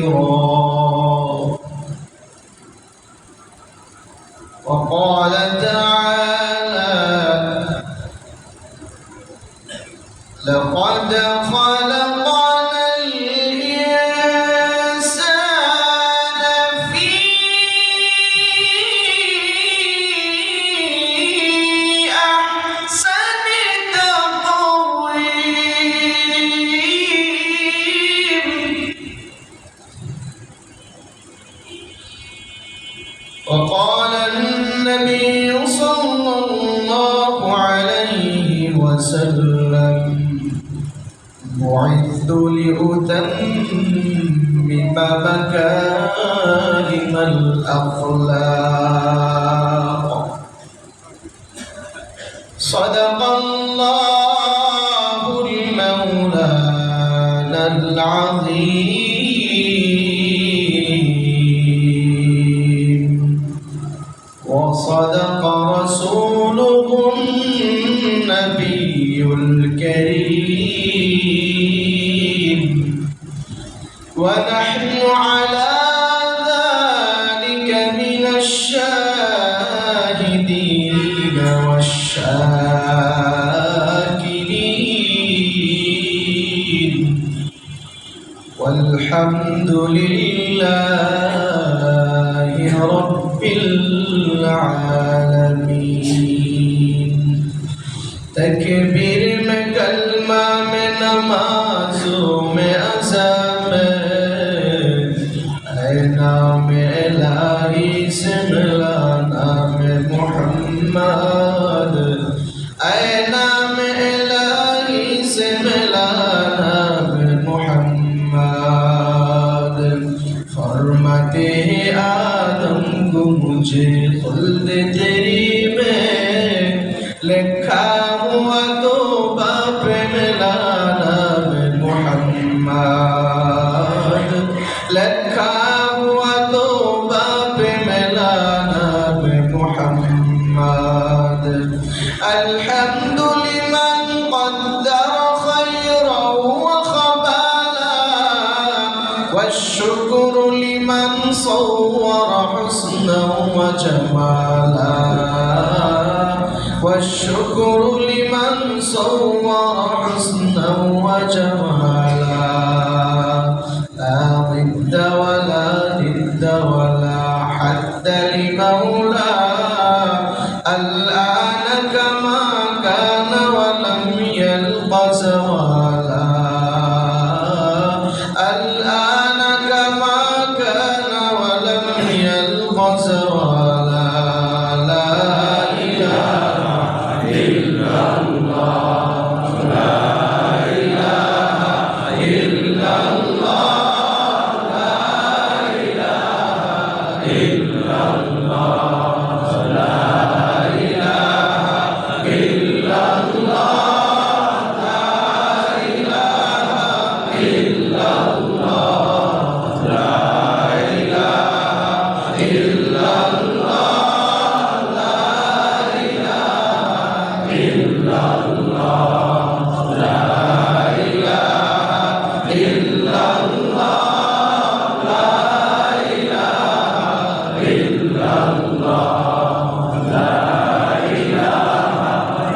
خيرا. وقال تعالى لقد خلقنا الإنسان في أحسن تقويم. وقال النبي صلى الله عليه وسلم بعثت لأتمم مكارم الأخلاق. صدق الله المولانا العظيم وصدق رسوله النبي الكريم ونحن على ذلك من الشاهدين والشاكرين والحمد لله رب العالمين. تکبیر میں کلمہ میں نمازوں میں عزم اے نام الہی سے ملا نام محمد. اے نام الہی سے ملا نام محمد. فرماتے ہیں آدم کو مجھے خلد تیری میں لکھا ہوا تو باپ ملا نام محمد. لکھا ہوا تو باپ ملا نام محمد. الحمد لمن قدر خيرا وخبالا والشكر لمن صور حسنا وجمالا. والشكر لمن صور حسنا وجمالا. لا ضد ولا ند ولا حد لمولى الآن كما كان ولم يلق زوالا. الآن كما كان ولم يلق زوالا. لا إله إلا الله. لا إله إلا الله. لا إله إلا الله. لا إله إلا الله. لا إله إلا الله. لا إله إلا الله. لا إله إلا الله. لا إله إلا الله. لا إله إلا الله. لا إله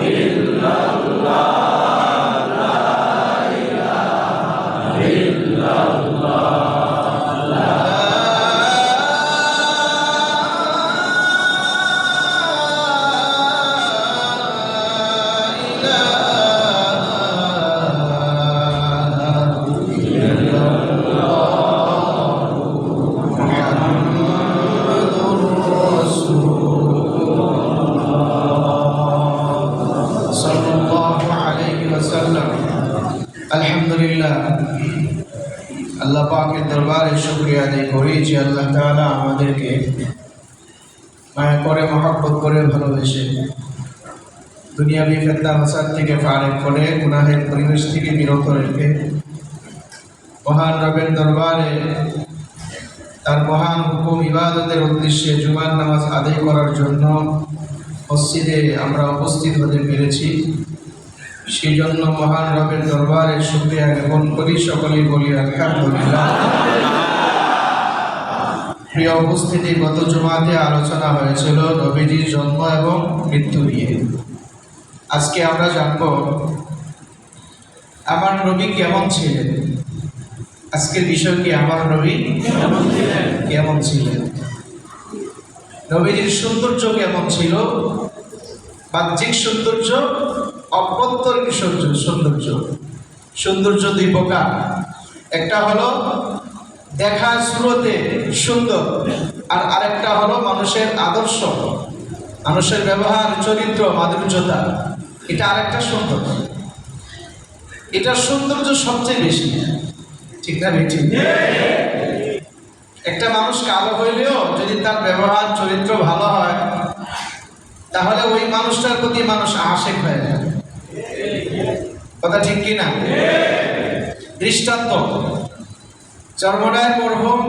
إلا الله. لا إله إلا الله. لا আলহামদুলিল্লাহ আল্লাহ পাকের দরবারে শুকরিয়া আদায় করি যে আল্লাহ তাআলা আমাদেরকে মায়া করে মহব্বত করে ভালোবেসে দুনিয়াবি ফিতনা ফাসাদ থেকে ফারেক করে গুনাহের পরিবেশ থেকে বিরত রেখে মহান রবের দরবারে তার মহান হুকুম ইবাদতের উদ্দেশ্যে জুমার নামাজ আদায় করার জন্য মসজিদে আমরা উপস্থিত হতে পেরেছি। সেই জন্য মহান রবের দরবারে শুকরিয়া জ্ঞাপন করি, সকলেই বলি আলহামদুলিল্লাহ। প্রিয় উপস্থিতি, গত জুমাতে আলোচনা হয়েছিল নবীজির জন্ম এবং মৃত্যু নিয়ে। আজকে আমরা জানব আমার নবী কেমন ছিলেন। আজকের বিষয় কি আমার নবী কেমন ছিলেন, নবীজির সৌন্দর্য কেমন ছিল, বাহ্যিক সৌন্দর্য, অভ্যন্তরীণ সৌন্দর্য। সৌন্দর্য দুই প্রকার, একটা হলো দেখা সুরতে সুন্দর, আর আরেকটা হলো মানুষের আদর্শ, মানুষের ব্যবহার, চরিত্র, মাধুর্যতা, এটা আরেকটা সৌন্দর্য। এটার সৌন্দর্য সবচেয়ে বেশি, ঠিক না বেশি? একটা মানুষ কালো হইলেও যদি তার ব্যবহার চরিত্র ভালো হয়, তাহলে ওই মানুষটার প্রতি মানুষ আশিক হয়ে যায়। কথা ঠিক কিনা? দৃষ্টান্ত, চরমনায়ের মরহুম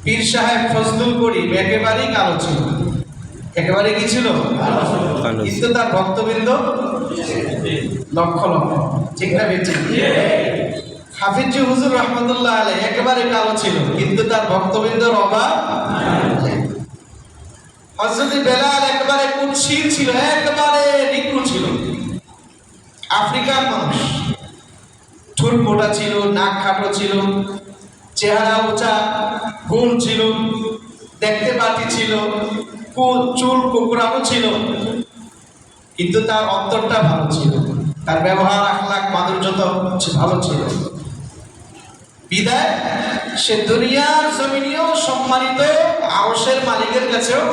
পীর সাহেব ফজলুল করিম একেবারেই কালো ছিল। একেবারে কি ছিল? কিন্তু তার ভক্তবৃন্দ লক্ষ লক্ষ, ঠিক না বেশি? হাফিজ হুজুর রহমতুল্লাহ আলাইহি একেবারে কালো ছিল, কিন্তু তার ভক্তবৃন্দর অভাব। হযরত বেলাল একেবারে কুৎসিত ছিল, একেবারে নিকৃষ্ট ছিল। আফ্রিকার মানুষ, ঠোঁট মোটা ছিল, নাক খাটো ছিল, চেহারা উঁচা, গোল ছিল, দেখতে বাটি ছিল, চুল কুকুরানো ছিল, কিন্তু তার অন্তরটা ভালো ছিল, তার ব্যবহার, আখলাক, মাধুর্যতা ভালো ছিল। বিদায় সে দুনিয়ার জমিনেও সম্মানিত, আরশের মালিকের কাছেও।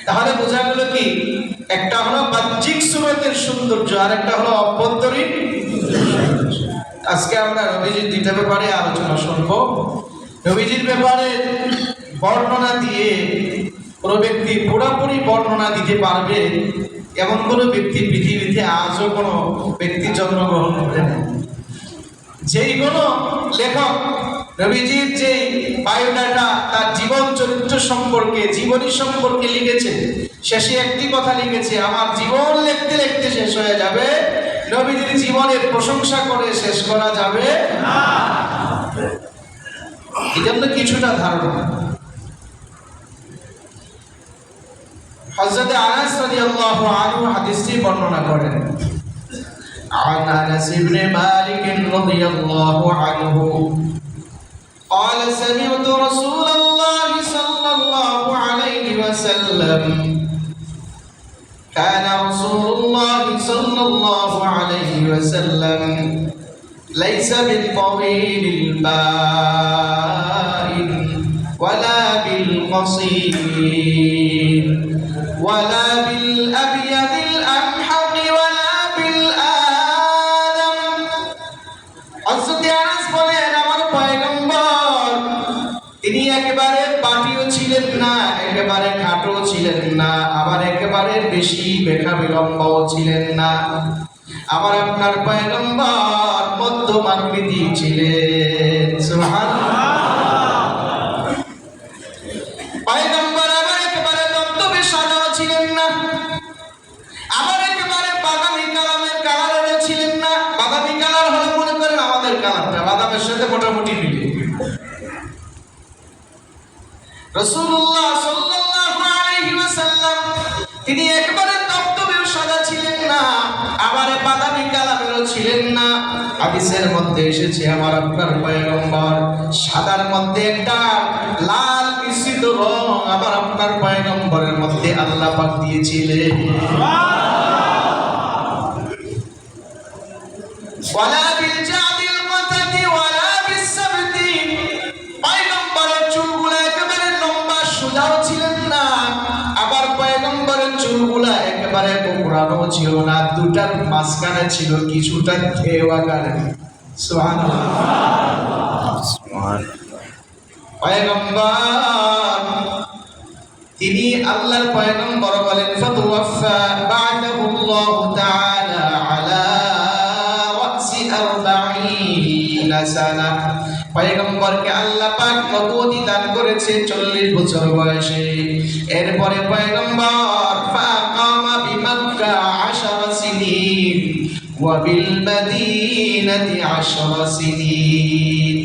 তাহলে বোঝা গেল কি, একটা হলো বাহ্যিক সুরতের সৌন্দর্য, আর একটা হলো অভ্যন্তরীণ। আজকে আমরা নবীজির দুইটা ব্যাপারে আলোচনা শুনব। নবীজির ব্যাপারে বর্ণনা দিয়ে কোনো ব্যক্তি পুরোপুরি বর্ণনা দিতে পারবে এমন কোনো ব্যক্তি পৃথিবীতে আজও কোনো ব্যক্তি জন্মগ্রহণ করে না। যেই কোনো লেখক নবীজির যে বায়োডাটা, তার জীবন চরিত্র সম্পর্কে, জীবনী সম্পর্কে লিখেছে, শেষে একটি কথা লিখেছে, আমার জীবন লিখতে লিখতে শেষ হয়ে যাবে, নবীজির জীবনের প্রশংসা করে শেষ করা যাবে না। এই জন্য কিছুটা ধারণা। হযরত আনাস রাদিয়াল্লাহু আনহু হাদিসটি বর্ণনা করেন। عن أنس بن مالك رضي الله عنه قال سمعت رسول الله صلى الله عليه وسلم كان رسول الله صلى الله عليه وسلم ليس بالطويل البائن ولا بالقصير ولا بالأبيض الأمحق ولا بالآدم। হযরত আনাস বলেন, আমার পয়গম্বর তিনি একেবারে পাটিও ছিলেন না, একেবারে খাটো ছিলেন না, আবার একেবারে বেশি বেখা বিলম্বও ছিলেন না। আমার আপনার পয়গম্বর মধ্যম আকৃতি ছিলেন। সুবহানাল্লাহ। পয়গম্বর আবার একেবারে দবদবে সাদাও ছিলেন না, আবার একেবারে বাদামি কালারের ছিলেন না। বাদামি কালার হলো, মনে করেন আমাদের কালারটা বাদামের সাথে মোটামুটি মিলে। রাসূলুল্লাহ সাল্লাল্লাহু আলাইহি ওয়াসাল্লাম তিনি একবারে দবদবে সাদা ছিলেন না, আবার বাদামি কালারেরও ছিলেন না। হাদিসের মধ্যে এসেছে, আমার আপনার পয়গম্বর সাদার মধ্যে একটা লাল মিশ্রিত রং আমার আপনার পয়গম্বরের মধ্যে আল্লাহ পাক দিয়েছিলেন। ওয়ালা বিল জাদিল মাতাদি ওয়ালা বিস সাবতি, পয়গম্বরের চুলগুলো একেবারে লম্বা সোজাও ছিলেন না, আবার পয়গম্বরের চুলগুলো একেবারে কোকড়ানো ছিল না, দুটার মাঝখানে ছিল কিছুটা ঢেউ আকারে। সুবহানাল্লাহ। পয়গম্বর তিনি আল্লাহর পয়গম্বর বলেন, ফাতুওয়াফা বা'দাহুল্লাহু তাআলা আলা রাসি 40 সানা। পয়গম্বরকে আল্লাহ পাক নবুয়তি দান করেছে 40 বছর বয়সে। এরপরে পয়গম্বর ফাকামা বিমক্কা 10 সিনিন وبالمدينة 10 سنين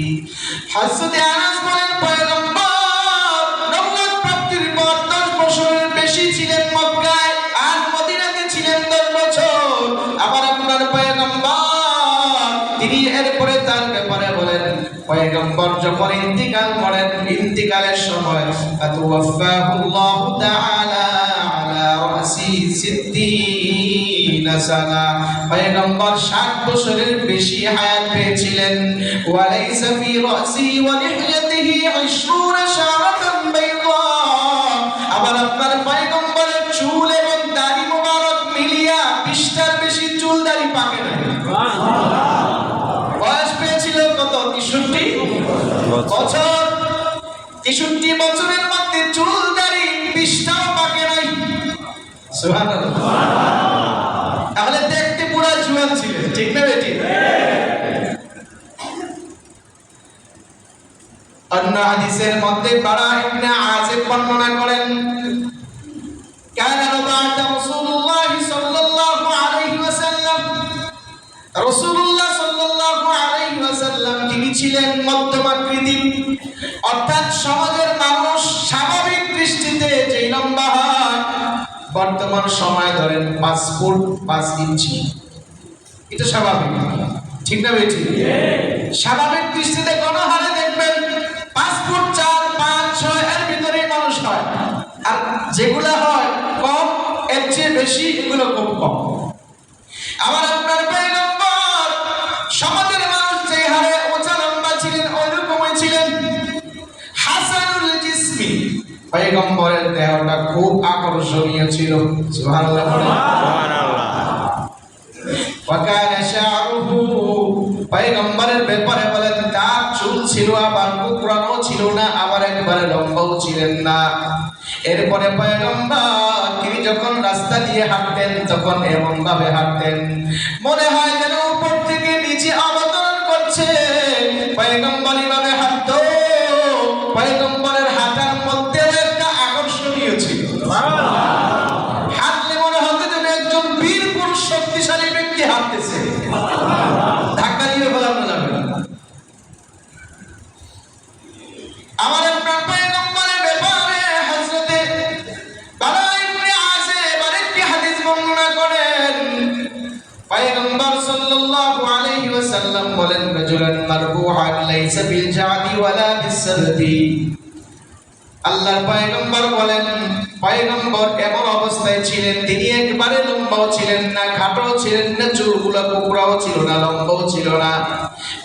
حضرت আনাস বলেন পয়গম্বর নবুয়ত প্রাপ্তির পর 10 বছরের বেশি ছিলেন মক্কায় আর মদিনাতে ছিলেন 10 বছর আবার আপনার পয়গম্বর তিনি এরপরে তার ব্যাপারে বলেন পয়গম্বর যখন ইন্তিকাল করেন ইন্তিকালের সময় আতওয়াফাহুল্লাহু তাআলা আলা রাসি 60 সানা পয়গম্বর 60 বছরের বেশি হায়াত পেয়েছিলেন ওয়ালাইসা ফি রাসি ওয়া লিহইয়াতিহি 20 শারাতান বাইদা আবার আপনার পয়গম্বরের চুল এবং দাড়ি মোবারক মিলিয়া 20টার বেশি চুল দাড়ি পাকে না বয়স পেয়েছিল কত 63 বছর 63 বছরের মধ্যে চুল দাড়ি 20টাও পাকে নাই সুবহানাল্লাহ তাহলে দেখতে পুরা জুয়ান ছিলেন ঠিক না বেটি অন্য হাদিসের মধ্যে বারা ইবনে আযিব বর্ণনা করেন কানা রাবাত রাসূলুল্লাহ সাল্লাল্লাহু আলাইহি ওয়াসাল্লাম রাসূলুল্লাহ সাল্লাল্লাহু আলাইহি ওয়াসাল্লাম তিনি ছিলেন মধ্যমাকৃতির অর্থাৎ সমাজের মানুষ স্বাভাবিক দৃষ্টিতে যে লম্বা হয় বর্তমান সময় ধরেন 5 ফুট 5 ইঞ্চি এটা স্বাভাবিক ঠিক না বেটি স্বাভাবিক দৃষ্টিতে কোন হারে দেখবেন 5 ফুট 4 5 6 এর ভিতরে মানুষ হয় আর যেগুলা হয় কম এর চেয়ে বেশি এগুলো খুব কম আবার আপনার পয়গম্বর সমাজের মানুষ যে হারে উঁচা লম্বা ছিলেন ওইরকমই ছিলেন হাসানুল জিসমি পয়গম্বরের দেহটা খুব আকর্ষণীয় ছিল সুবহানাল্লাহ সুবহানাল্লাহ ওয়াকানা শা'রুহু পয়গম্বরের ব্যাপারে বলেন তার চুল ছিল আবার কুকরানো ছিল না আবার একবারে লম্বাও ছিলেন না এরপরে পয়গম্বর তিনি যখন রাস্তা দিয়ে হাঁটতেন তখন এমন ভাবে হাঁটতেন মনে হয় যেন উপর থেকে নিচে অবতরণ করছে পয়গম্বর এইভাবে হাঁটতো পয়গম্বরের হাঁটার মধ্যে একটা আকর্ষণীয় ছিল হাঁটলে মনে হতো যেন একজন বীর পুরুষ শক্তিশালী ব্যক্তি হাঁটতেছে ধাক্কা দিয়ে ফেলানো যাবে না আমার আপনার পয়গম্বরের ব্যাপারে হযরতে বারা ইবনে আযিব আরেকটি হাদিস বর্ণনা করেন পয়গম্বর সাল্লাল্লাহু আলাইহি ওয়াসাল্লাম বলেন রাজুলান মারবুআন লাইসা বিল জাদি ওয়ালা বিসরদি আল্লাহর পয়গম্বর বলেন পয়গম্বর এমন অবস্থায় ছিলেন তিনি একবারে লম্বাও ছিলেন না খাটোও ছিলেন না চুলগুলো কোকড়াও ছিল না লম্বাও ছিল না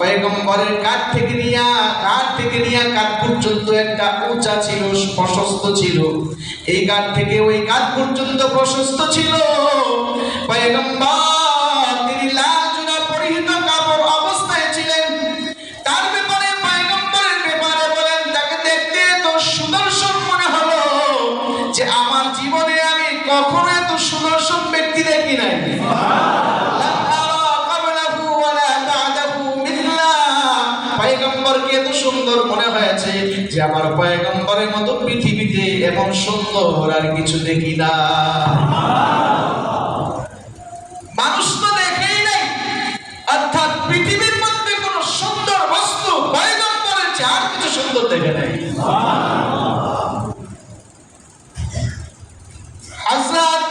পয়গম্বরের কাঁধ থেকে নিয়ে কাঁধ পর্যন্ত একটা উঁচা ছিল প্রশস্ত ছিল এই কাঁধ থেকে ওই কাঁধ পর্যন্ত প্রশস্ত ছিল পয়গম্বর তিনি লাল জুরা পরিহিত কাপড় অবস্থায় ছিলেন তার ব্যাপারে পয়গম্বরের ব্যাপারে বলেন তাকে দেখতে এত সুদর্শন মনে হলো যে আমার জীবনে আমি কখনো এত সুদর্শন ব্যক্তি দেখি নাই পয়গম্বরকে এত সুন্দর মনে হয়েছে যে আমার পয়গম্বরের মতো পৃথিবীতে এমন সুন্দর আর কিছু দেখি না মানুষ তো দেখেই নাই অর্থাৎ পৃথিবীর মধ্যে কোন সুন্দর বস্তু পয়গম্বরের চেয়ে আর কিছু সুন্দর দেখে নাই হযরত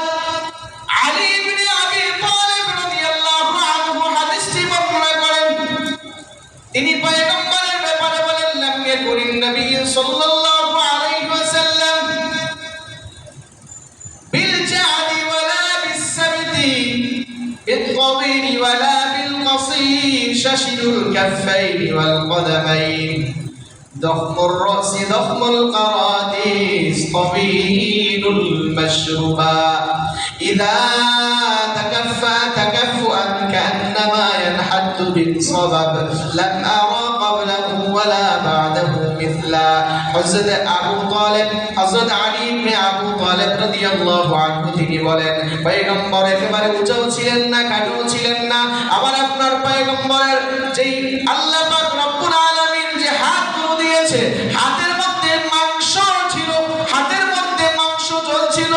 আলী ইবনে আবি তালিব রাদিয়াল্লাহু আনহু হাদিসটি বর্ণনা করেন তিনি পয়গম্বরের ব্যাপারে বলেন লাম ইয়াকুনিন নবী সাল্লাল্লাহু আলাইহি ওয়াসাল্লাম বিল জাদি ওয়ালা বিসসাবতি بالطويل ولا بالقصير ششن الكفين والقدمين ضخم الرأس ضخم القراديس طويل المشربا إذا تكفى تكفؤا كأنما ينحت بالصبب لم أرى قبله ولا بعده مثلا حضرت أبو طالب حضرت علي بن أبو طالب رضي الله عنه তিনি বলেন পয়গম্বর একেবারে উঁচাও ছিলেন না খাটো ছিলেন না আবার আপনার পয়গম্বরের যেই আল্লাহ পাক রব্বুল আলামিন যে হাতগুলো দিয়েছে হাতের মধ্যে মাংস ছিল হাতের মধ্যে মাংস জ্বলছিল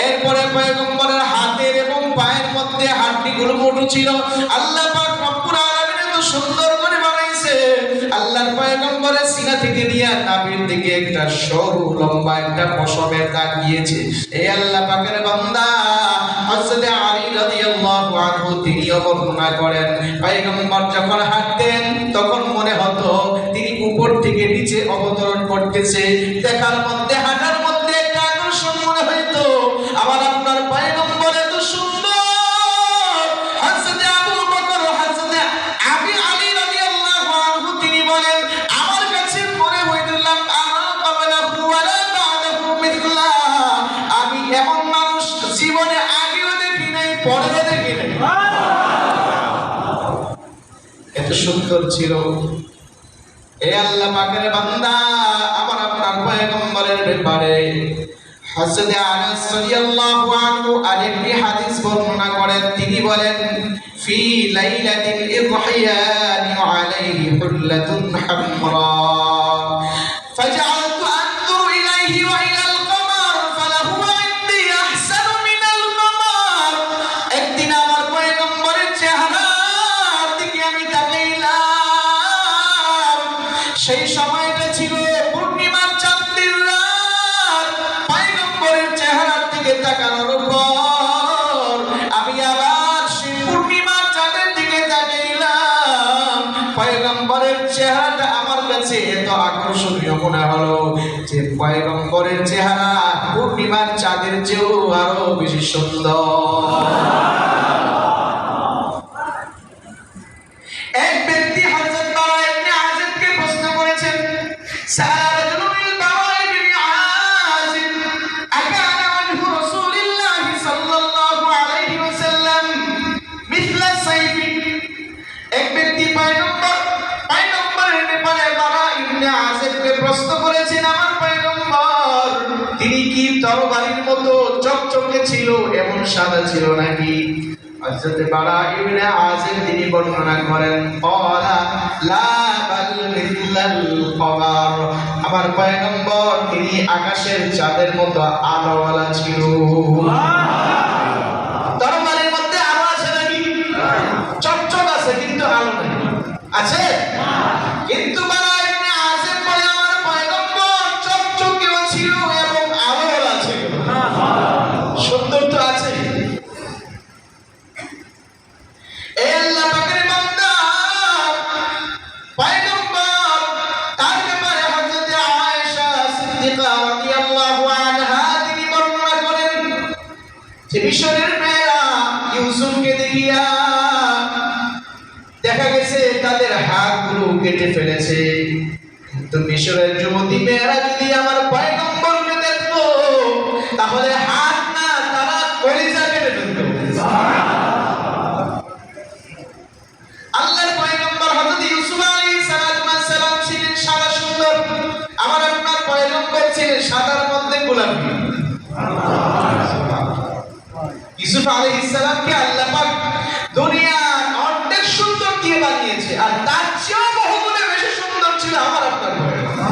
এরপরে পয়গম্বরের হাতের এবং পায়ের মধ্যে হাড্ডিগুলো মোটা ছিল। আল্লাহ পাক রব্বুল আলামিন এত সুন্দর করে বানাইছে, আল্লাহর পয়গম্বরের সিনা থেকে নিয়ে নাভির দিকে একটা সরু লম্বা একটা পশমের দাগ গিয়েছে। এই আল্লাহ পাকের বান্দা হযরত আলী রাদিয়াল্লাহু আনহু তিনি বর্ণনা করেন, পয়গম্বর যখন হাঁটতেন তখন মনে হতো তিনি উপর থেকে নিচে অবতরণ করতেছে। দেখার মধ্যে হাঁটার মধ্যে একটা আকর্ষণ মনে হইতো। আবার আপনার পয়গম্বর এত সুন্দর। হযরত আবু বকর হযরত আবি আলী রাদিয়াল্লাহু আনহু তিনি বলেন, আমার কাছে মনে হইতলাম আমি এমন মানুষ জীবনে আগেও দেখি নাই, পরেও দেখি নাই। এত সুন্দর ছিল। এ আল্লাহ পাকের বান্দা, আমার আপনার পয়গম্বরের ব্যাপারে হযরত আনাস রাদিয়াল্লাহু আনহু আরেকটি হাদিস বর্ণনা করেন। তিনি বলেন, ফি লাইলাতিল ইযহিয়ান আলাইহি হুল্লাতুন হামরা ফাজআলতু আনজুরু ইলাইহি ওয়া ইলাল কমার ফালাহু ইনদি আহসানু মিনাল কমার। একদিন আমার পয়গম্বরের চেহারার দিকে আমি তাকাইলাম। সেই সময়টা ছিল পূর্ণিমার চাঁদের রাত। পয়গম্বরের চেহারার দিকে তাকানোর পর আমি আবার সেই পূর্ণিমার চাঁদের দিকে তাকাইলাম। পয়গম্বরের চেহারাটা আমার কাছে এত আকর্ষণীয় মনে হলো যে পয়গম্বরের চেহারা পূর্ণিমার চাঁদের চেয়েও আরো বেশি সুন্দর। এক ব্যক্তি হযরত বারা ইবনে আযিবকে প্রশ্ন করেছেন, সারাজুল বারা ইবনে আযিব আকানা ওয়াজহু রাসূলিল্লাহ সাল্লাল্লাহু আলাইহি ওয়াসাল্লাম মিথলা সাইফি। এক ব্যক্তি পয়গম্বরের ব্যাপারে বারা ইবনে আযিবকে প্রশ্ন করেছেন, আমার পয়গম্বর তিনি কি তরবারির মতো চকচকে ছিল, এমন সাদা ছিল নাকি? হযরত বারা ইবনে আযিব তিনি বর্ণনা করেন, ক্বালা লা বাল মিথলাল কমার। আমার পয়গম্বর তিনি আকাশের চাঁদের মতো আলোওয়ালা ছিল। তরবারির মধ্যে আলো আছে নাকি? চকচক আছে কিন্তু আলো নাই। আছে? কিন্তু বারা ইবনে আযিব বলে, আমার পয়গম্বর চকচকেও ছিল এবং আলোওয়ালা ছিল। সুন্দর তো আছে। এই আল্লাহ পাকের বান্দা পয়গম্বর তার ব্যাপারে হযরত আয়েশা সিদ্দিকা রাদিয়াল্লাহু আনহা তিনি বর্ণনা করেন যে মিশরের মেয়েরা ইউসুফকে দেখিয়া দেখা গেছে তাদের হাতগুলো কেটে ফেলেছে। কিন্তু মিশরের যুবতী মেয়েরা যদি আমার পয়গম্বরকে দেখতো তাহলে হাত না তারা কলিজা কেটে ফেলতো। আল্লাহর পয়গম্বর হযরত ইউসুফ আলাইহিস সালাম ছিলেন সাদা সুন্দর, আমার আপনার পয়গম্বর ছিলেন সাদার মধ্যে গোলাপি। ইউসুফ আলাইহিস সালামকে আল্লাহ পাক দুনিয়ার অর্ধেক সুন্দর দিয়ে বানিয়েছে, আর তার চেয়েও বহুগুণে বেশি সুন্দর ছিল আমার আপনার পয়গম্বর।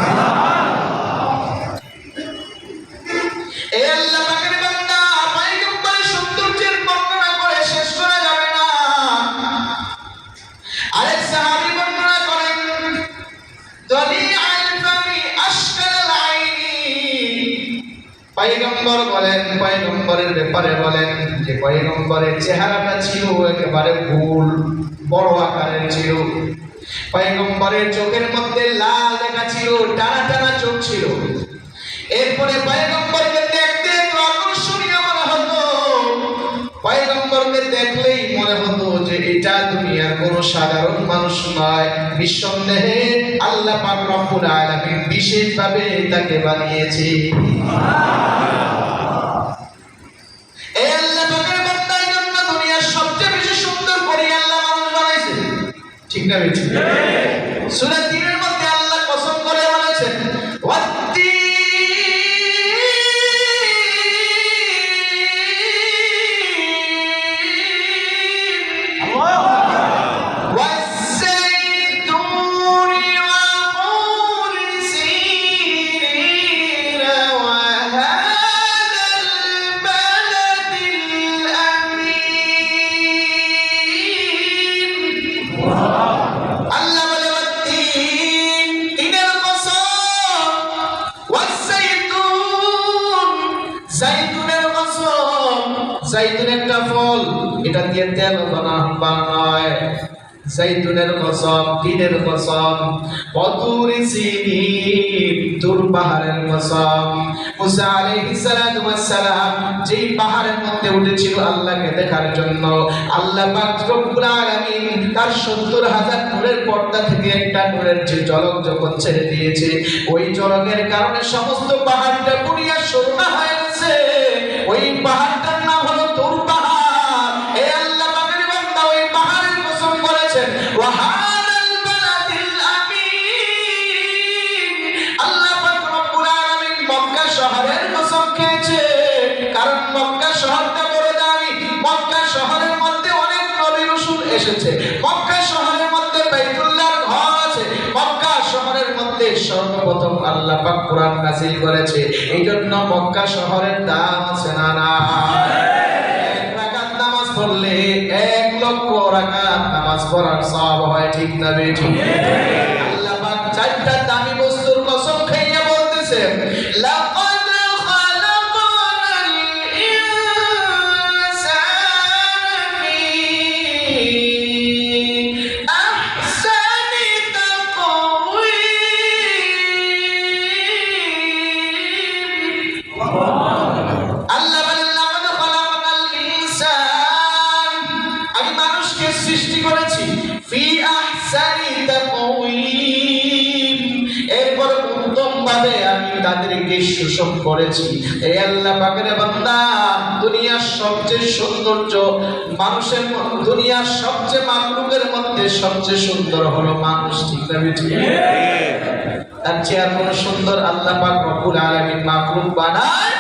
এই আল্লাহ পাকের বান্দা পয়গম্বরের সৌন্দর্যের বর্ণনা করে শেষ করা যাবে না। আরেক সাহাবী বর্ণনা করেন, দলিআল ফামি আশকাল আইনি। পয়গম্বর বলেন, পয়গম্বরের ব্যাপারে বলেন যে পয়গম্বরের চেহারাটা ছিল একেবারে গোল, বড় আকারের ছিল। পয়গম্বরের চোখের মধ্যে লাল রেখা ছিল, টানা টানা চোখ ছিল। এরপরে পয়গম্বরকে দেখতে আকর্ষণীয় মনে হতো। পয়গম্বরকে দেখলেই মনে হতো যে এটা দুনিয়ার কোনো সাধারণ মানুষ নয়, নিঃসন্দেহে আল্লাহ পাক রব্বুল আলামিন বিশেষভাবে তাকে বানিয়েছে। এই আল্লাহ পাকের বান্দার জন্য দুনিয়ার সবচেয়ে বেশি সুন্দর করে আল্লাহ মানুষ বানাইছে। ঠিক না বেঠিক? সূরা ৩ এর মধ্যে আল্লাহ কসম করে বলেছেন, জাইতুন একটা ফল, এটা দিয়ে তেল বানানো হয়। জাইতুনের কসম, দিনের কসম, পতুরি সিনিন, তুর পাহাড়ের কসম। মুসা আলাইহিস সালাতু ওয়াস সালাম যেই পাহাড়ের মধ্যে উঠেছিল আল্লাহকে দেখার জন্য, আল্লাহ পাক রব্বুল আলামিন তার ৭০,০০০ নূরের পর্দা থেকে একটা নূরের যে ঝলক যখন ছেড়ে দিয়েছে, ওই ঝলকের কারণে সমস্ত পাহাড়টা পুড়িয়া সোনা হয়ে গেছে। ওই পাহাড়টার নাম হলো তুর পাহাড়। এই আল্লাহ পাকের বান্দা ওই পাহাড়ের কসম করেছেন, ওয়াহাদাল বালাদিল আমিন। আল্লাহ পাক রব্বুল আলামিন মক্কা শহরের কসম খেয়েছে, কারণ মক্কা শহরটা বড় দামি। মক্কা শহরের মধ্যে অনেক নবী রাসূল এসেছে। মক্কা শহরের মধ্যে বাইতুল্লাহর ঘর আছে। মক্কা শহরের মধ্যে সর্বপ্রথম আল্লাহ পাক কোরআন নাযিল করেছে। এইজন্য মক্কা শহরের দাম আছে না না? এক রাকাত নামাজ পড়লে ১,০০,০০০ রাকাত নামাজ পড়ার সওয়াব হয়, ঠিক না বেঠিক? আল্লাহ পাক চারটা দামি বস্তুর কসম খাইয়া বলতেছে, লাকাদ খালাকনাল ইনসানা ফি আহসানি তাকওয়িম। আল্লাহ বলেন, লাকাদ খালাকনাল ইনসান, আমি মানুষকে সৃষ্টি করেছি ফি আহসানি তাকওয়িম, এরপর উত্তম ভাবে আমি তাদেরকে সুষম করেছি। এই আল্লাহ পাকের বান্দা, দুনিয়ার সবচেয়ে সৌন্দর্য মানুষের, দুনিয়ার সবচেয়ে মাখলুকের মধ্যে সবচেয়ে সুন্দর হলো মানুষ, ঠিক না বেঠিক? তার চেয়ে আর কোনো সুন্দর আল্লাহ পাক রব্বুল আলামিন মাখলুক বানায়?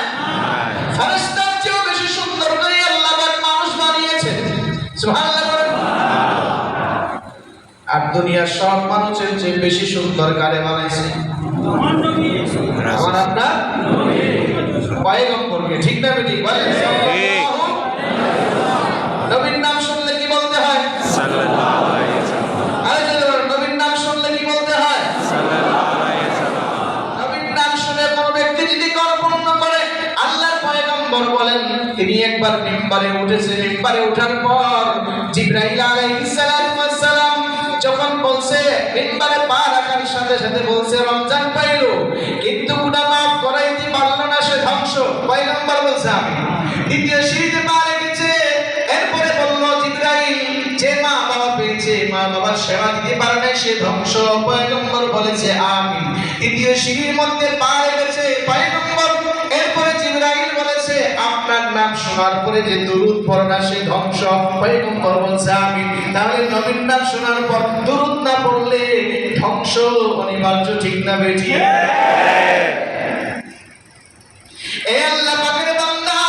ফেরেশতার চেয়েও বেশি সুন্দর করে আল্লাহ পাক মানুষ বানিয়েছেন। সুবহানাল্লাহ বলেন। আর দুনিয়ার সব মানুষের চেয়ে বেশি সুন্দর কারে বানাইছে? আমার আপনার পয়গম্বরকে, ঠিক না বেঠিক? বলেন নবীর নাম শুনলে কি বলতে হয়? সাল্লাল্লাহু আলাইহি ওয়াসাল্লাম। আরে নবীর নাম শুনলে কি বলতে হয়? সাল্লাল্লাহু আলাইহি ওয়াসাল্লাম। নবীর নাম শুনে কোনো ব্যক্তি যদি কর্মপূর্ণ করে, আল্লাহর পয়গম্বর বলেন, তিনি একবার মিম্বারে উঠেছে। মিম্বারে ওঠার পর জিবরাইল আলাইহিস সালাতু ওয়াস সালাম যখন বলছে, মিম্বারে পা রাখার সাথে সাথে বলছে রমজান পাইলো, কিন্তু গুনাহ মাফ করাইতে পারলো না, সে ধ্বংস। পয়গম্বর বলছে আমি। দ্বিতীয় সিঁড়িতে পা রেখেছে, এরপরে বলল জিবরাইল, যে মা বাবা পেয়েছে, মা বাবার সেবা দিতে পারে না, সে ধ্বংস। পয়গম্বর বলেছে আমি। তৃতীয় সিঁড়ির মধ্যে পা রেখেছে পয়গম্বর, এরপরে জিবরাইল বলেছে আপনার নাম শোনার পরে যে দরুদ পড়ে না, সে ধ্বংস। পয়গম্বর বলছে আমি। তাহলে নবীর নাম শোনার পর দরুদ না পড়লে ধ্বংস অনিবার্য, ঠিক না বেঠিক? এই আল্লাহ পাকের বান্দা,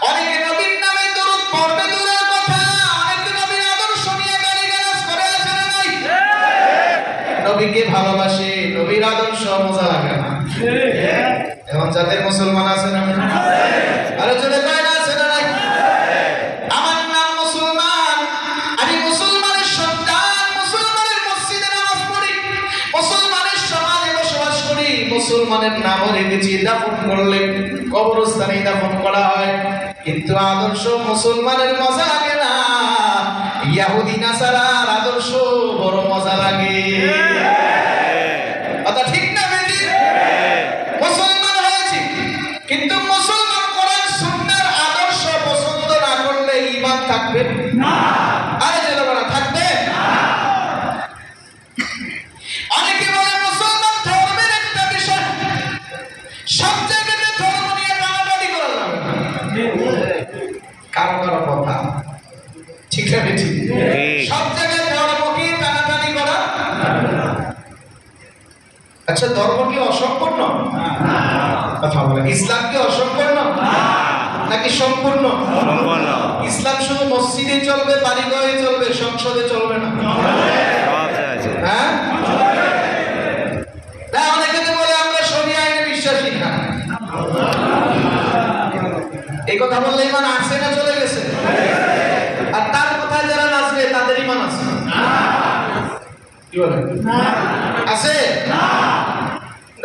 অনেকে নবীর নামে দরুদ পড়বে দূরের কথা, অনেকে নবীর আদর্শ নিয়ে গালিগালাজ করে, আছে না নাই? নবীকে ভালোবাসে, নবীর আদর্শ মজা লাগে না। এখন যাদের মুসলমান আছে না? আরে জোরে কয়না আছে না নাই? আমার নাম মুসলমান, আমি মুসলমানের সন্তান, মুসলমানের মসজিদে নামাজ পড়ি, মুসলমানের সমাজে বসবাস করি, মুসলমানের নামও রেখেছি। দাফন করলে কবরস্থানে দাফন করা হয়, কিন্তু আদর্শ মুসলমানের মজা লাগে না, ইহুদি নাসারার আদর্শ বড় মজা লাগে। কথা ঠিক না বেঠিক? মুসলমান হয়েছি, কিন্তু মুসলমান কোরআন সুন্নাহর আদর্শ পছন্দ না করলে ঈমান থাকবে না। আরে জেলাবারা থাকবে না। অনেকে বলে মুসলমান ধর্মের একটা বিষয়, সব জায়গাতে ধর্ম নিয়ে টানাটানি করা যাবে না। কারো কারো কথা ঠিক না বেঠিক? সব জায়গায় ধর্মকে টানাটানি করা। আচ্ছা, ধর্ম কি অসম্পূর্ণ? কথা বলে। ইসলাম কি অসম্পূর্ণ নাকি সম্পূর্ণ? ইসলাম শুধু মসজিদে চলবে, বাড়িঘরে চলবে, সংসদে চলবে না। হ্যাঁ, অনেকে তো বলে আমরা শরিয়া আইনে বিশ্বাসী না। এই কথা বললে ইমান আছে না চলে গেছে? আর তার কথায় যারা নাচবে তাদের ইমান আছে? কি বলে আছে?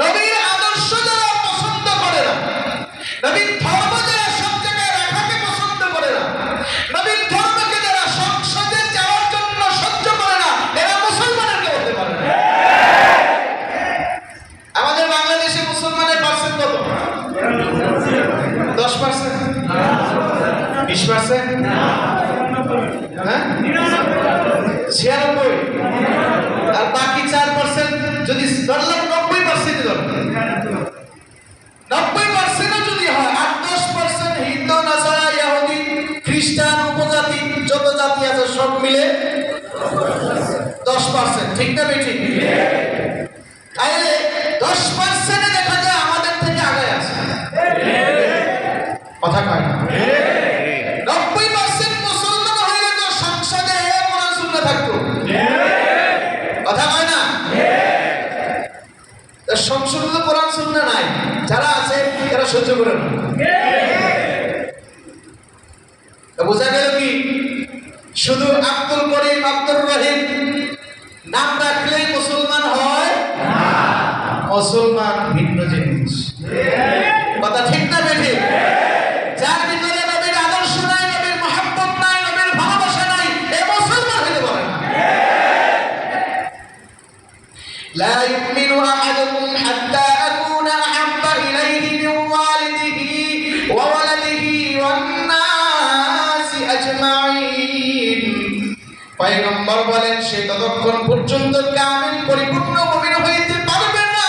নবীর আদর্শ যারা পছন্দ করে না, নবীর ধর্ম যারা সব জায়গায় রাখাকে পছন্দ 10%, ঠিক না বেঠিক? তাহলে 10% দেখা যায় আমাদের থেকে আগে আছে, কথা কয় না? 90% মুসলমান হইলে তো সংসদে কোরআন সুন্নাহ থাকতো, কথা কয় না? সংসদে তো কোরআন সুন্নাহ নাই, যারা আছে তারা সহ্য করে না। বোঝা গেল কি শুধু আব্দুল করিম আব্দুর রহিম নাম রাখলেই মুসলমান হয় না, মুসলমান ভিন্ন জিনিস, কথা ঠিক না বেঠিক? যার ভিতরে নবীর আদর্শ নাই, নবীর মহব্বত নাই, নবীর ভালোবাসা নাই, এ মুসলমান হতে পারে না। লা ইউমিনু আহাদুকুম হাত্তা আকুনা আহাব্বা ইলাইহি মিন ওয়ালিদিহি ওয়া ওয়ালাদিহি ওয়ান নাসি আজমাইন। পয়গম্বর বলেন সে ততক্ষণ পর্যন্ত কামিল পরিপূর্ণ মুমিন হইতে পারবে না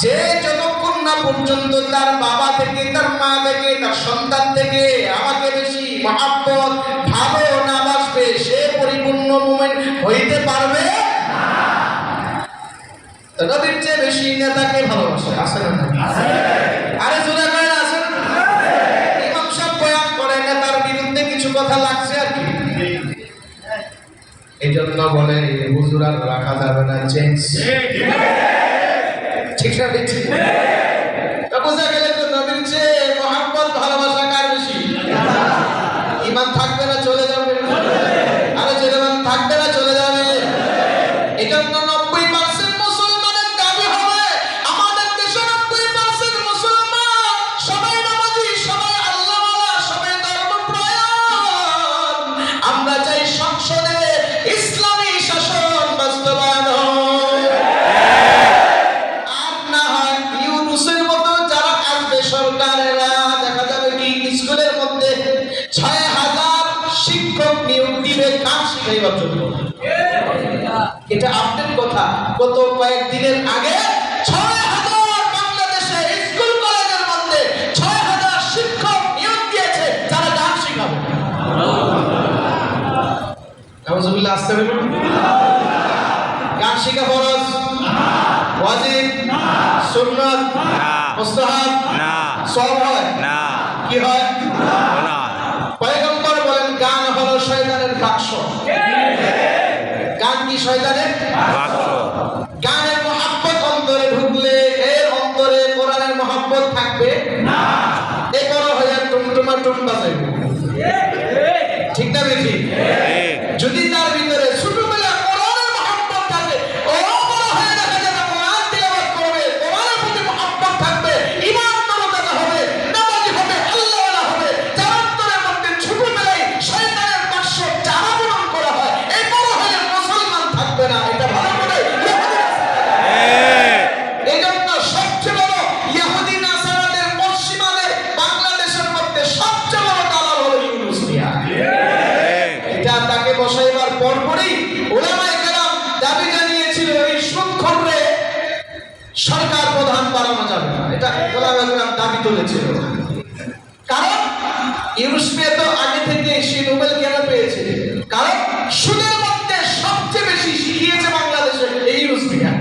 যে যতক্ষণ না পর্যন্ত তার বাবা থেকে, তার মা থেকে, তার সন্তান থেকে আমাকে বেশি মহব্বত ভালো না বাসবে, সে পরিপূর্ণ মুমিন হইতে পারবে না। তো নবীর চেয়ে বেশি নেতাকে ভালোবাসে, আছে না? আরে জোরে করেন, আছে? ইমাম সাহেব বয়ান করে নেতার বিরুদ্ধে কিছু কথা লাগছে আর কি, এই জন্য বলে হুজুর আর রাখা যাবে না, চেঞ্জ, ঠিক না? বোঝা গেলে তো নবীর চেয়ে মহব্বত ভালোবাসা কার বেশি? ইমান থাকবে না চলে যাবে, আরে যেমন থাকবে না চলে যাবে। এই জন্য 90% মুসলমানের দাবি হবে আমাদের দেশে 90% মুসলমান সবাই নামাজি, সবাই আল্লাহওয়ালা, সবাই ধর্মপ্রাণ। আমরা চাই সংসদে ইসলামী শাসন বাস্তবায়ন হোক, আর না হয় ইউনূসের মতো যারা আসবে সরকারেরা, দেখা যাবে কি স্কুলের মধ্যে 6000 শিক্ষক নিয়োগ দিবে কাজ শিখাইবার জন্য। এটা আপডেট কথা, গত কয়েকদিনের আগে 6000 বাংলাদেশে স্কুল কলেজের মধ্যে 6000 শিক্ষক নিয়োগ দিয়েছে যারা গান শিখাবে। নাউজুবিল্লাহ, আস্তাগফিরুল্লাহ। গান শিখা ফরজ, ওয়াজিব, সুন্নাত, মুস্তাহাব, সওয়াব হয় না, কি হয় না? পয়গম্বর বলেন গান হলো শয়তানের বাক্স। গান কি শয়তানের বাক্স? গানের মহব্বত অন্তরে ঢুকলে এর অন্তরে কোরআনের মহব্বত থাকবে না, এ বড় হয়ে টুমটুমা টুম বাজাইবে, ঠিক না বেঠিক? যদি তার ভিতরে ছোটবেলা কোরআনের মহব্বত থাকে, ও বড় হয়ে দেখা যাবে কোরআন তিলাওয়াত করবে, কোরআনের প্রতি মহব্বত থাকবে, ঈমান তরতাজা হবে, নামাজি হবে, আল্লাহওয়ালা হবে। যার অন্তরের মধ্যে ছোটবেলায় শয়তানের বাক্স চারাবরণ করা হয়, এই বড় হয়ে মুসলমান থাকবে না। এটা ভালো করে এই জন্য সবচেয়ে বড় ইহুদি নাসারাদের পশ্চিমাদের বাংলাদেশের মধ্যে সবচেয়ে বড় দালাল হলো ইউনূস মিয়া। এটা তাকে বসাইবার পরপরই উলামায়ে কেরাম দাবি জানিয়েছিল এই সুদখোররে সরকার প্রধান বানানো যাবে না, এটা উলামায়ে কেরাম দাবি তুলেছিল। কারণ ইউনূস মিয়া তো আগে থেকে সে নোবেল কেন পেয়েছে? কারণ সুদের মধ্যে সবচেয়ে বেশি শিখিয়েছে বাংলাদেশে এই ইউনূস মিয়া,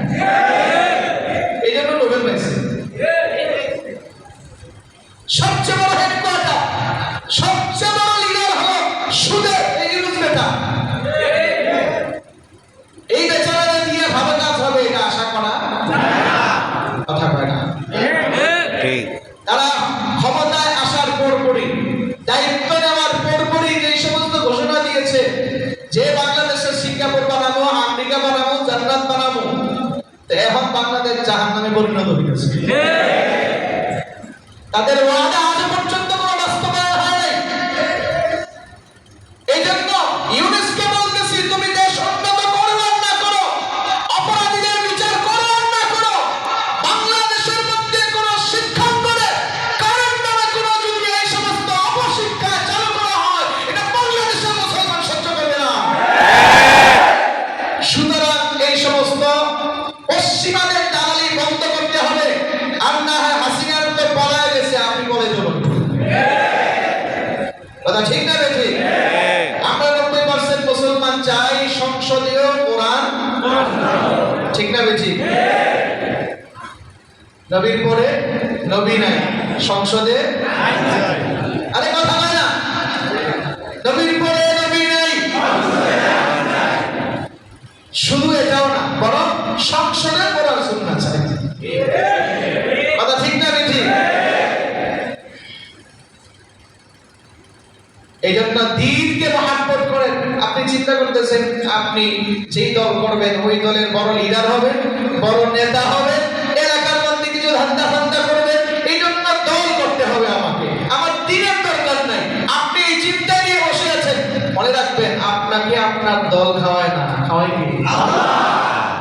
এই জন্য নোবেল পেয়েছে। সবচেয়ে বড় হেডকোয়ার্টার, সবচেয়ে বড় লিডার হলো সুদের এই ইউনূস বেটা। এই বেচারা দিয়ে ভালো কাজ হবে এটা আশা করা কথা কয় না। তারা ক্ষমতায় আসার পরপরই, দায়িত্ব নেওয়ার পরপরই যে সমস্ত ঘোষণা দিয়েছে যে বাংলাদেশের সিঙ্গাপুর বানাবো, আমেরিকা বানাবো, জান্নাত বানাবো, তো এখন বাংলাদেশ জাহান্নামে পরিণত হয়েছে। তাদের ওয়াদা আজ পর্যন্ত কোনো বাস্তবায়ন হয় নাই। এই জন্য ইউনেস্কো বলতেছি, তুমি দেশ উন্নত করো আর না করো, অপরাধীদের বিচার করো আর না করো, বাংলাদেশের মধ্যে কোনো শিক্ষাঙ্গনে কারণ নামে কোনো যদি এই সমস্ত অপশিক্ষা চালু করা হয়, এটা বাংলাদেশের মুসলমান সহ্য করবে না। সুতরাং এই সমস্ত পশ্চিমাদের দালালি বন্ধ করতে হবে, আর না হয় হাসিনার তো পালায় গেছে, আপনি বলে দেবেন কথা ঠিক না বেঠিক? আমরা 90% মুসলমান চাই সংসদ না বেঠিক? নবীর পরে নবী নাই, সংসদে আরে কথা হয় না। নবীর পরে নবী নাই, শুধু এটাও না, বরং সংসদে পড়ার সুন্নাত চাই। কথা ঠিক না বেঠিক? এই জন্য দিনকে মহাব্বত করেন। আপনি চিন্তা করতেছেন আপনি যেই দল করবেন ওই দলের বড় লিডার হবে, বড় নেতা হবে, এলাকার মধ্যে কিছু ধান্দা ফান্দা করবে, এই জন্য দল করতে হবে আমাকে, আমার দিনের দরকার নাই। আপনি এই চিন্তা নিয়ে বসে আছেন, মনে রাখবেন আপনাকে আপনার দল খাওয়ায় না, খাওয়ায় কি আল্লাহ?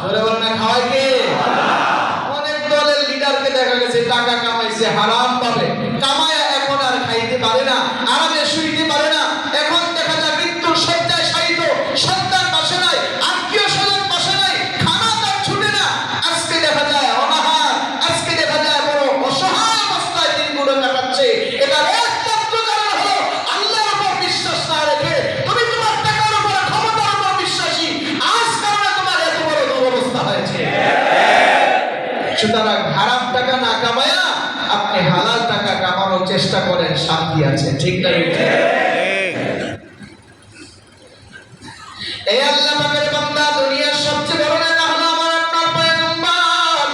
জোরে বলেন না, খাওয়ায় কে? অনেক দলের লিডারকে দেখা গেছে টাকা কামাইছে হারাম ভাবে, কামায়া এখন আর খাইতে পারে না, আরামে শুইতে পারে না। এখন দেখা যায় মৃত্যুর শয্যায় শায়িত, সন্তান পাশে নাই, আত্মীয় স্বজন পাশে নাই, খানা তার ছুটে না। আজকে দেখা যায় অনাহার, আজকে দেখা যায় বড় অসহায় অবস্থায় দিনগুলো কাটাচ্ছে। এটার একমাত্র কারণ হলো আল্লাহর উপর বিশ্বাস না রেখে তুমি তোমার টাকার উপর, ক্ষমতার উপর বিশ্বাসী, আজ কারণে তোমার এত বড় দুরবস্থা হয়েছে। সুতরাং হারাম টাকা না কামায়া আপনি হালাল টাকা কামানোর চেষ্টা করেন, শান্তি আছে। ঠিক না? এই আল্লাহ পাকের বান্দা, দুনিয়ার সবচেয়ে বড় নেতা হলো আমার আপনার পয়গম্বর।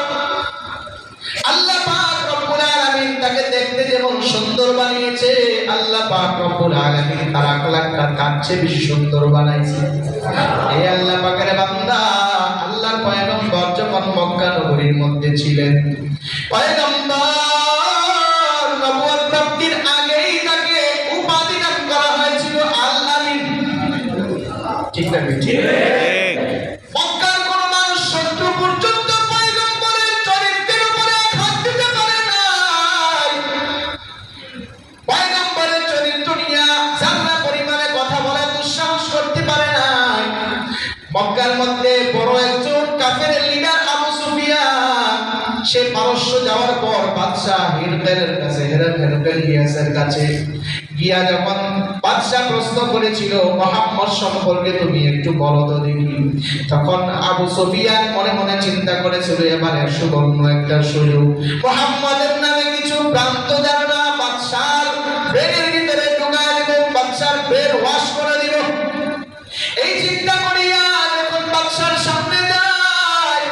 আল্লাহ পাক রব্বুল আলামিন তাকে দেখতে যেমন সুন্দর বানিয়েছে, আল্লাহ পাক রব্বুল আলামিন তার আকলাকটা তার চেয়ে বেশি সুন্দর বানাইছে। এই আল্লাহ পাকের বান্দা, আল্লাহর পয়গম্বর যখন মক্কা নগরীর মধ্যে ছিলেন, পয়গম্বর নবুয়ত প্রাপ্তির আগেই তাকে উপাধি দান করা হয়েছিল আল আমিন। ঠিক না? ঠিক। মক্কার কোন মানুষ শত্রু পর্যন্ত পয়গম্বরের চরিত্রের উপরে আঘাত দিতে পারে নাই। পয়গম্বরের চরিত্র নিয়ে যারা পরিমাণে কথা বলে দুঃসাহস করতে পারে নাই। মক্কার মধ্যে বড় একজন কাফেরের লিডার আবু সুফিয়ান, সে পারস্য যাওয়ার পর বাদশা হিরকেলের কাছে, হেরাক্লিয়াসের কাছে গিয়া যখন বাদশা প্রশ্ন করেছিল মুহাম্মদ সম্পর্কে তুমি একটু বলো তো দেখি, তখন আবু সুফিয়ান মনে মনে চিন্তা করেছিল এবারে সুবর্ণ একটা সুযোগ, মুহাম্মদের নামে কিছু ভ্রান্ত ধারণা বাদশার ব্রেনের ভিতরে ঢুকায় দিব, বাদশার ব্রেন ওয়াশ করে দিব। এই চিন্তা করিয়া যখন বাদশার সামনে যায়,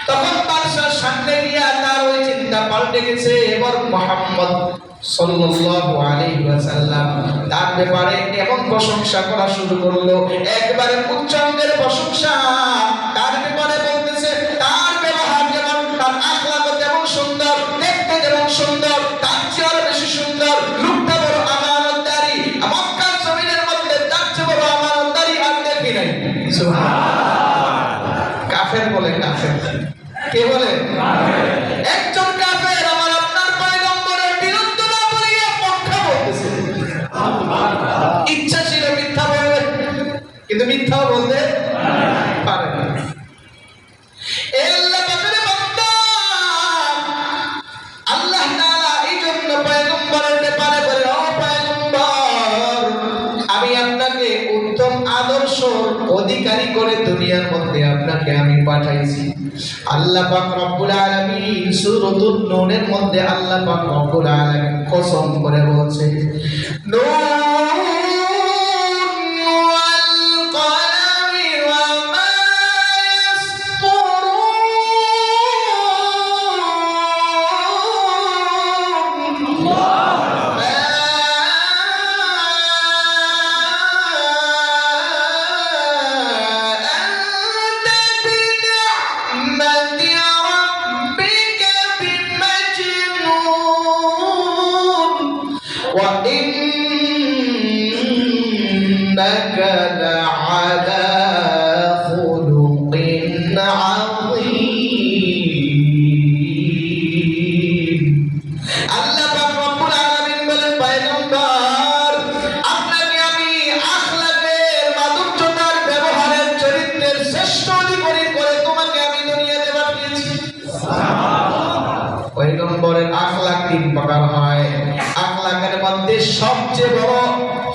তখন বাদশার সামনে গিয়া তার ওই চিন্তা পাল্টে গেছে। এবার মুহাম্মদ সাল্লাল্লাহু আলাইহি ওয়াসাল্লাম তার ব্যাপারে এমন প্রশংসা করা শুরু করলো, একবারে উচ্চাঙ্গের প্রশংসা। তার ব্যাপারে বলতেছে তার ব্যবহার যেমন, তার আখলাক যেমন সুন্দর, দেখতে যেমন সুন্দর, তার চেয়ে বেশি সুন্দর, লোকটা বড় আমানতদারি। মক্কার জমিনের মধ্যে তার চেয়ে বড় আমানতদারি আর দেখি নাই। সুবহানাল্লাহ। কাফের বলে, কাফের কে বলে? একজন কাফের আমার আপনার পয়গম্বরের বিরুদ্ধে না বলিয়া পক্ষে বলতেছে। ইচ্ছা ছিল মিথ্যা বলবে, কিন্তু মিথ্যাও বলতে পারে না। আল্লাহ পাকের বান্দা, আল্লাহ তাআলা এই জন্য পয়গম্বরের ব্যাপারে বলে, ও পয়গম্বর, আমি আপনাকে উত্তম আদর্শ অধিকারী করে দুনিয়ার মধ্যে আপনাকে আমি পাঠাইছি। আল্লাহ পাক রব্বুল আলামিন সূরাতুন নূনের মধ্যে আল্লাহ পাক রব্বুল আলামিন কসম করে বলছে, নূন ওয়াল কলামি ওয়া মা ইয়াসতুরুন। وإنك لعلى خلق عظيم। আল্লাহ পাক রব্বুল আলামিন বলেন, পয়গম্বর, আপনাকে আমি আখলাকের, মাধুর্যতার, ব্যবহারের, চরিত্রের শ্রেষ্ঠ অধিকারী করে তোমাকে আমি দুনিয়াতে পাঠিয়েছি। পয়গম্বরের আখলাক তিন প্রকার হয়। আখলাকের মধ্যে সবচেয়ে বড়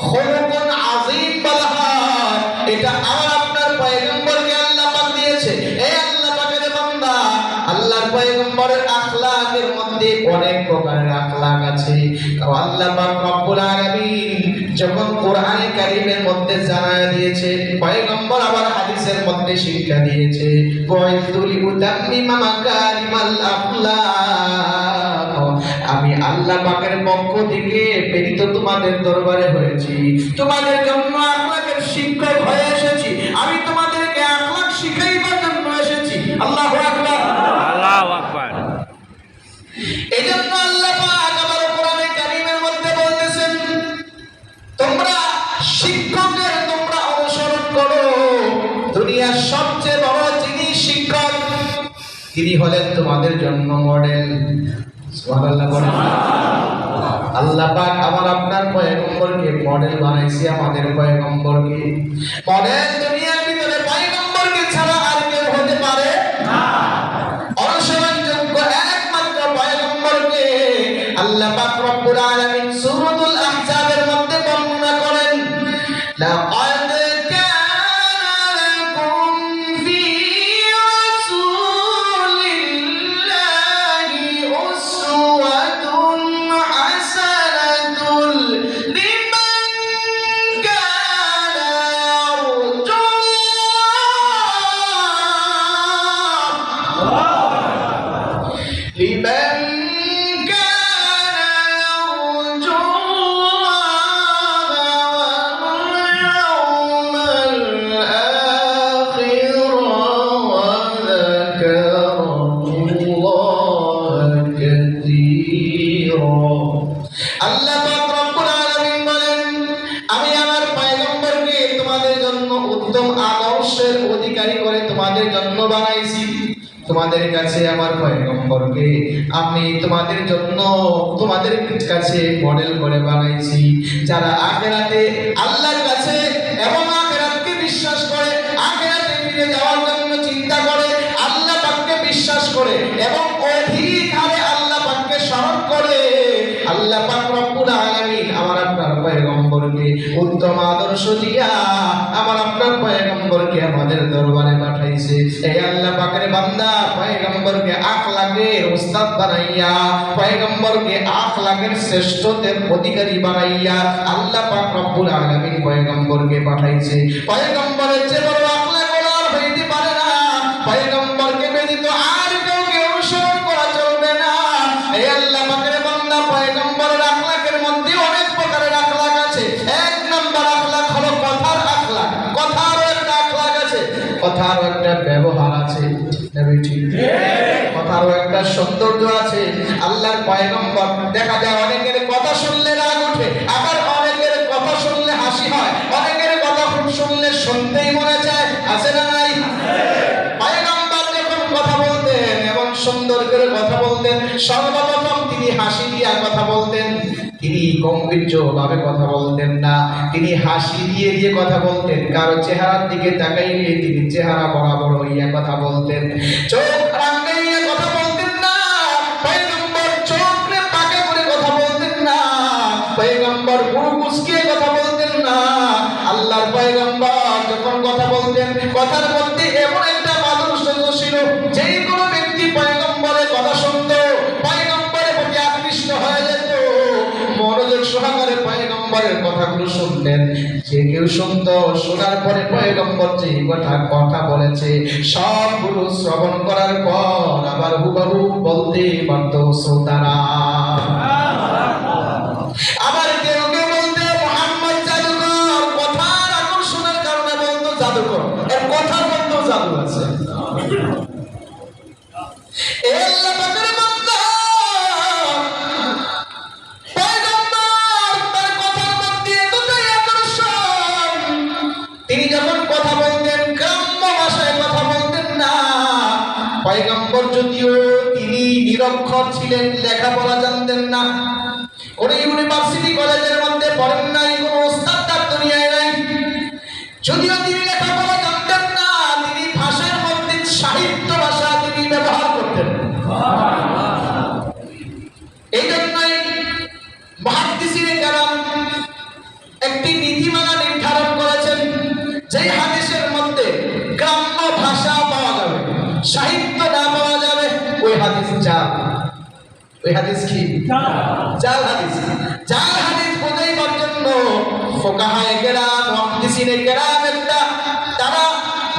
খুলুকুন আযীম বলা হয়, এটা আমার আপনার পয়গম্বরকে আল্লাহ পাক দিয়েছে। এই আল্লাহ পাকের বান্দা, আল্লাহ পাক রব্বুল আলামিন যখন কোরআনে কারীমের মধ্যে জানায়া দিয়েছে, পয়গম্বর আবার হাদিসের মধ্যে শিক্ষা দিয়েছে, বুইতু লিউতাম্মিমা মাকারিমাল আখলাক, আমি আল্লাহ পাকের পক্ষ থেকে প্রেরিত তোমাদের দরবারে হয়েছি, তোমাদের জন্য আখলাকের শিক্ষক হয়ে এসেছি, আমি তোমাদেরকে আখলাক শিখাইবার জন্য এসেছি। আল্লাহু আকবার, আল্লাহু আকবার। এজন্য আল্লাহ পাক আবার কোরআনে কারীমের মধ্যে বলতেছেন, তোমরা শিক্ষকের তোমরা অনুসরণ করো। দুনিয়ার সবচেয়ে বড় যিনি শিক্ষক, তিনি হলেন তোমাদের জন্য মডেল। সুবহানাল্লাহ বলেন। আল্লাহ পাক আমার আপনার পয়গম্বরকে মডেল বানাইছে, আমাদের পয়গম্বরকে মডেল। দুনিয়ার ভিতরে পয়গম্বরকে ছাড়া আর কেউ হতে পারে না। অনুসরণযোগ্য একমাত্র পয়গম্বরকে আল্লাহ পাক রব্বুল আলামিন সূরাতুল আহজাবের মধ্যে বর্ণনা করেন, লাকাদ কানা লাকুম ফি রাসূলিল্লাহি উসওয়াতুন হাসানাতুন লিমান কানা ইয়ারজুল্লাহ, লিমান আল্লাহ পাক রব্বুল আলামিন বলেন, আমি আমার পয়গম্বরকে তোমাদের জন্য উত্তম আদর্শের অধিকারী করে তোমাদের জন্য বানাইছি। তোমাদের কাছে আমার পয়গম্বরকে আমি তোমাদের জন্য তোমাদের কাছে মডেল করে বানাইছি। যারা আখিরাতে আল্লাহর কাছে এবং আখিরাতকে বিশ্বাস করে, আখিরাতে ফিরে যাওয়ার জন্য চিন্তা করে, আল্লাহ পাককে বিশ্বাস করে এবং অধিক হারে আল্লাহ পাককে স্মরণ করে, আল্লাহ পাক রব্বুল আলামিন আমার আপনার পয়গম্বরকে উত্তম আদর্শ দিয়া আমার আপনার পয়গম্বরকে আমাদের দরবারে পাঠাইছে। এই আল্লাহ পাকের বান্দা পয়গম্বরকে আখলাকের উস্তাদ বানাইয়া, পয়গম্বরকে আখলাকের শ্রেষ্ঠত্বের অধিকারী বানাইয়া আল্লাহ পাক রব্বুল আলামিন পয়গম্বরকে পাঠাইছে। পয়গম্বরের চেয়ে বড় আখলাক আর হইতে পারে না। পয়গম্বরকে ব্যতীত আর কাউকে অনুসরণ করা চলবে না। এই আল্লাহ পাকের বান্দা পয়গম্বরের আখলাকের মধ্যে অনেক প্রকারের আখলাক আছে। এক নাম্বার আখলাক হলো কথার আখলাক। কথারও একটা আখলাক আছে, কথারও একটা ব্যবহার আছে। কথারও একটা সৌন্দর্য আছে। আল্লাহর পয়গম্বর দেখা যায় অনেকের কথা শুনলে রাগ ওঠে, আবার অনেকের কথা শুনলে হাসি হয়, অনেকের কথা শুনলে শুনতেই মনে চায়। আছে না নাই? পয়গম্বর যখন কথা বলতেন এবং সুন্দর করে কথা বলতেন, সর্বপ্রথম তিনি হাসি দিয়া কথা বলতেন। তিনি গম্ভীর্য ভাবে কথা বলতেন না, তিনি হাসি দিয়ে দিয়ে কথা বলতেন। কারো চেহারার দিকে তাকাইলে তিনি চেহারা বরাবর হইয়া কথা বলতেন। চোখ রাঙাইয়া কথা বলতেন না। পয়গম্বর চোখে পাকা করে কথা বলতেন না। পয়গম্বর ভুরু কুঁচকিয়ে কথা বলতেন না। আল্লাহর পয়গম্বর যখন কথা বলতেন, কথার মধ্যে এমন একটা মাধুর্য ছিল, যে কোনো ব্যক্তি পয়গম্বরের কথা শুনত, পয়গম্বরের প্রতি আকৃষ্ট হয়ে যেত, মনোযোগ সহকারে পয়গম্বরের কথাগুলো শুনতেন। যে কেউ শুনত, শোনার পরে পয়গম্বর যে কথা বলেছে সবগুলো শ্রবণ করার পর আবার হুবহু বলতে পারত শ্রোতারা। আবার কেউ কেউ বলতে মুহাম্মদ জাদুকর, কথার আকর্ষণের কারণে বলতো জাদুকর, এর কথার মধ্যেও জাদু আছে। তিনি যখন কথা বলতেন গ্রাম্য ভাষায় কথা বলতেন না। পয়গম্বর যদিও তিনি নিরক্ষর ছিলেন, লেখাপড়া জানতেন না, কোন ইউনিভার্সিটি কলেজের মধ্যে পড়েন নাই, কোন ওস্তাদ তার দুনিয়ায় নাই, যদিও তিনি লেখাপড়া জানতেন না, তিনি ভাষার মধ্যে সাহিত্য ভাষা তিনি ব্যবহার করতেন। এই জন্যই মুহাদ্দিসিনে কেরাম একটি নীতিমালা নির্ধারণ করেছেন, যে হাদিসের মধ্যে গ্রাম্য ভাষা পাওয়া যাবে, সাহিত্য না পাওয়া যাবে, ওই হাদিস জাল। ওই হাদিস কি জাল হাদিস। জাল হাদিস বোঝাইবার জন্য ফুকাহায়ে কেরাম, মুহাদ্দিসিনে কেরাম একটা তারা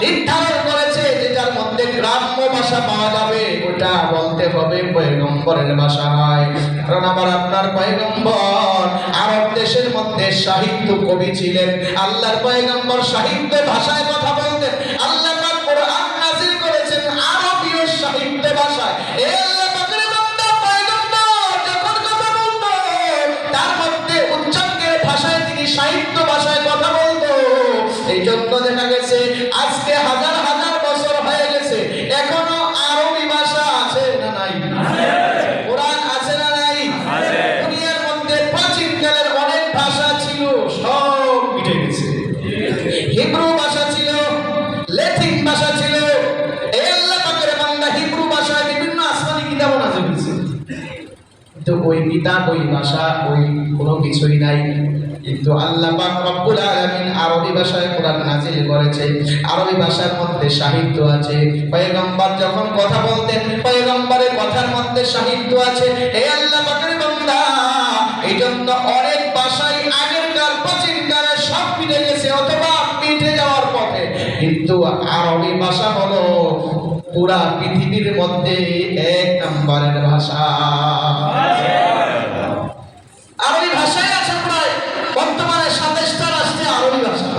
নির্ধারণ করেছে যে যার মধ্যে গ্রাম্য ভাষা পাওয়া যাবে ওটা বলতে হবে পয়গম্বরের ভাষা নয়। কারণ আমার আপনার পয়গম্বর আরব দেশের মধ্যে সাহিত্য কবি ছিলেন। আল্লাহর পয়গম্বর সাহিত্য ভাষায় কথা বলতেন। আল্লাহ পাক কোরআন নাযিল করেছেন আরবীয় সাহিত্য ভাষায়। এই আল্লাহ পাকের বান্দা পয়গম্বর যখন কথা বলতো তার মধ্যে উচ্চাঙ্গের ভাষায় তিনি সাহিত্য ভাষায় কথা বলতো। এই জন্য দেখা গেছে আজকে হাজার হাজার বছর হয়ে গেছে এখনো আরবি ভাষা আছে না নাই? কোরআন আছে না নাই? দুনিয়ার মধ্যে প্রাচীনকালের অনেক ভাষা ছিল, সব মিটে গেছে। হিব্রু ভাষা ছিল, ল্যাটিন ভাষা ছিল। এই আল্লাহ পাকের বান্দা হিব্রু ভাষায় বিভিন্ন আসমানি কিতাব নাযিল হয়েছে, তো ওই কিতাব ওই ভাষা ওই কোনো কিছুই নাই। কিন্তু আল্লাহ পাক রব্বুল আলামিন আরবি ভাষায় কোরআন নাযিল করেছে। আরবি ভাষার মধ্যে সাহিত্য আছে। পয়গম্বর যখন কথা বলতেন পয়গম্বরের কথার মধ্যে সাহিত্য আছে। এই আল্লাহ পাকের বান্দা এইজন্য অনেক ভাষাই আগেরকার প্রাচীনকালে সব মিটে গেছে অথবা মিটে যাওয়ার পথে, কিন্তু আরবি ভাষা হলো পুরা পৃথিবীর মধ্যে এক নম্বরের ভাষা। আরবি ভাষায় আছে প্রায় বর্তমানে 27টা রাষ্ট্রে আরবি ভাষা।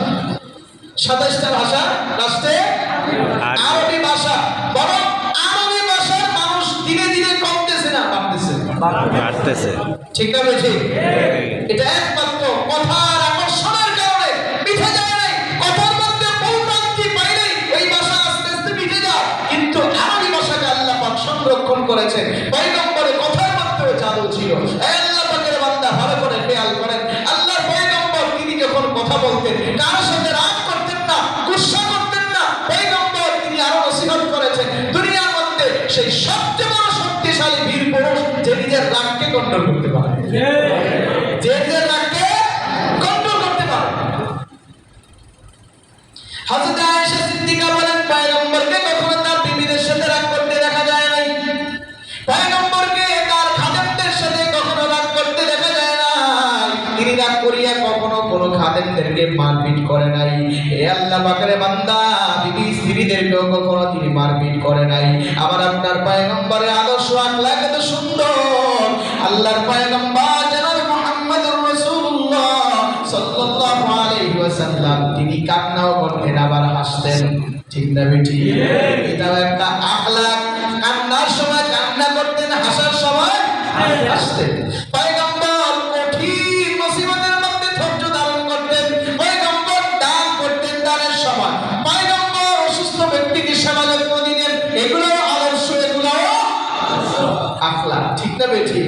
27টা ভাষা রাষ্ট্রে আরবি ভাষা। বরং আরবি ভাষার মানুষ ধীরে ধীরে কমতেছে না বাড়তেছে। ঠিক না বলছি? এটা একমাত্র কথার আকর্ষণের কারণে মিঠে যায় নাই। কথার মধ্যে বহুপ্রান্তি পাইলেই ওই ভাষা আস্তে আস্তে মিঠে যায়। কিন্তু আরবি ভাষাকে আল্লাহ পাক সংরক্ষণ করেছেন। পয়গম্বরের কথার মধ্যেও জাদু ছিল। আল্লাহ পাকের বান্দা ভালো করে খেয়াল করেন, আল্লাহর পয়গম্বর তিনি যখন কথা বলতেন কারোর সাথে রাগ করতেন না, গুসা করতেন না। পয়গম্বর তিনি আরো নসিহত করেছেন দুনিয়ার মধ্যে সেই সবচেয়ে বড় শক্তিশালী বীর পুরুষ যে নিজের রাগকে কন্ট্রোল করতে পারে, যে নিজের রাগকে কন্ট্রোল করতে পারে। হযরত আয়েশা সিদ্দিকা বলেন পয়গম্বরকে কখনো তার বিবিদের সাথে রাগ করতে দেখা যায় নাই। পয়গম্বরকে তার খাদেমদের সাথে কখনো রাগ করতে দেখা যায় নাই। তিনি রাগ করিয়া কখনো কোনো খাদেমদেরকে মারপিট করে নাই। এ আল্লাহ পাকের বান্দা বিবি স্ত্রীদেরকেও কখনো তিনি মারপিট করে নাই। আমার আপনার পয়গম্বরের আদর্শ আখলাক এত সুন্দর। আল্লাহর পয়গম্বর জনাব মুহাম্মদুর রাসূলুল্লাহ সাল্লাল্লাহু আলাইহি ওয়াসাল্লাম তিনি কান্নাও করতেন আবার হাসতেন। ঠিক না বেটি? এটাও একটা আখলাক। কান্নার সময় কান্না করতেন, হাসার সময় হাসতেন। পয়গম্বর কঠিন মুসিবতের মধ্যে ধৈর্য ধারণ করতেন। পয়গম্বর দান করতেন দানের সময়। পয়গম্বর অসুস্থ ব্যক্তিকে সেবা যত্ন দিতেন। এগুলো আদর্শ, এগুলো আখলাক। ঠিক না বেটি?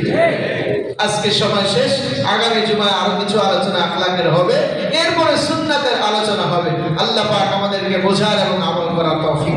আজকে সময় শেষ। আগামী জুমায় আরো কিছু আলোচনা আখলাকের হবে, এরপরে সুন্নাতের আলোচনা হবে। আল্লাহ পাক আমাদেরকে বোঝার এবং আমল করার তৌফিক